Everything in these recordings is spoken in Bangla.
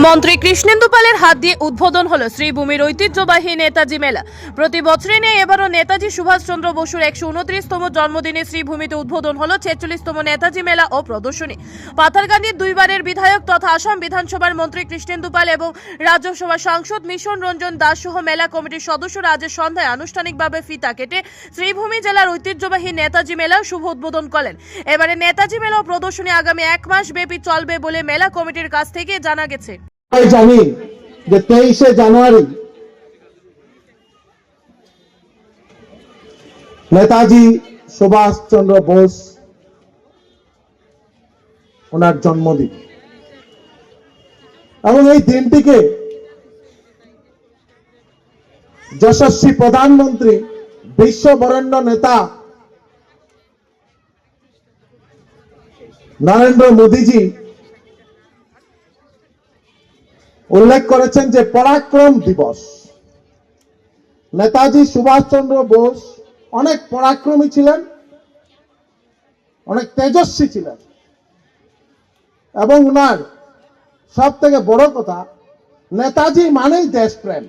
মন্ত্রী কৃষ্ণেন্দু পালের হাত দিয়ে উদ্বোধন হলো শ্রীভূমির ঐতিহ্যবাহী নেতাজি মেলা। প্রতি বছরই নেই এবারও নেতাজি সুভাষচন্দ্র বসুর 129তম জন্মদিনে শ্রীভূমিতে উদ্বোধন হলো 46তম নেতাজি মেলা ও প্রদর্শনী। পাথারকান্দির দুইবারের বিধায়ক তথা আসাম বিধানসভার মন্ত্রী কৃষ্ণেন্দু পাল এবং রাজ্যসভা সাংসদ মিশন রঞ্জন দাস সহ মেলা কমিটির সদস্যরা আজ সন্ধ্যায় আনুষ্ঠানিকভাবে ফিতা কেটে শ্রীভূমি জেলার ঐতিহ্যবাহী নেতাজি মেলা শুভ উদ্বোধন করেন। এবারে নেতাজি মেলা ও প্রদর্শনী আগামী 1 মাস ব্যাপী চলবে বলে মেলা কমিটির কাছ থেকে জানা গেছে। জানি যে 23শে জানুয়ারি নেতাজি সুভাষচন্দ্র বোস ওনার জন্মদিন, এবং এই দিনটিকে যশস্বী প্রধানমন্ত্রী বিশ্ববরেণ্য নেতা নরেন্দ্র মোদীজি উল্লেখ করেছেন যে পরাক্রম দিবস। নেতাজি সুভাষচন্দ্র বোস অনেক পরাক্রমী ছিলেন, অনেক তেজস্বী ছিলেন, এবং উনার সব থেকে বড় কথা, নেতাজি মানেই দেশপ্রেম।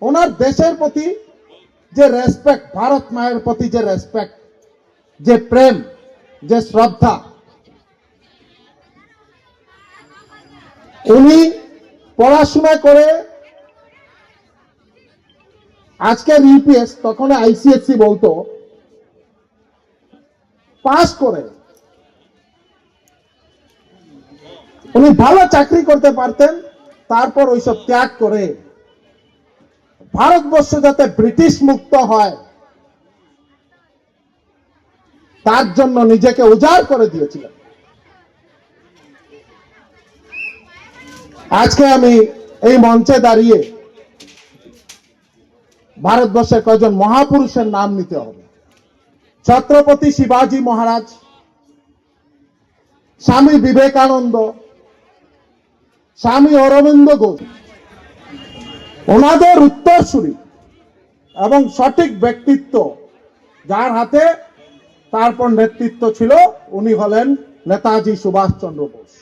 ওনার দেশের প্রতি যে রেসপেক্ট, ভারত মায়ের প্রতি যে রেসপেক্ট, যে প্রেম, যে শ্রদ্ধা, উনি পড়াশোনা করে আজকের ইউপিএস, তখন আইসিএসসি বলতো, পাস করে উনি ভালো চাকরি করতে পারতেন। তারপর ওইসব ত্যাগ করে ভারতবর্ষ যাতে ব্রিটিশ মুক্ত হয় তার জন্য নিজেকে উজাড় করে দিয়েছিলেন। আজকে আমি এই মঞ্চে দাঁড়িয়ে ভারতবর্ষের কয়েকজন মহাপুরুষের নাম নিতে হবে। ছত্রপতি শিবাজী মহারাজ, স্বামী বিবেকানন্দ, স্বামী অরবিন্দ ঘোষ, ওনাদের উত্তরসূরি এবং সঠিক ব্যক্তিত্ব যার হাতে তারপর নেতৃত্ব ছিল, উনি হলেন নেতাজি সুভাষচন্দ্র বোস।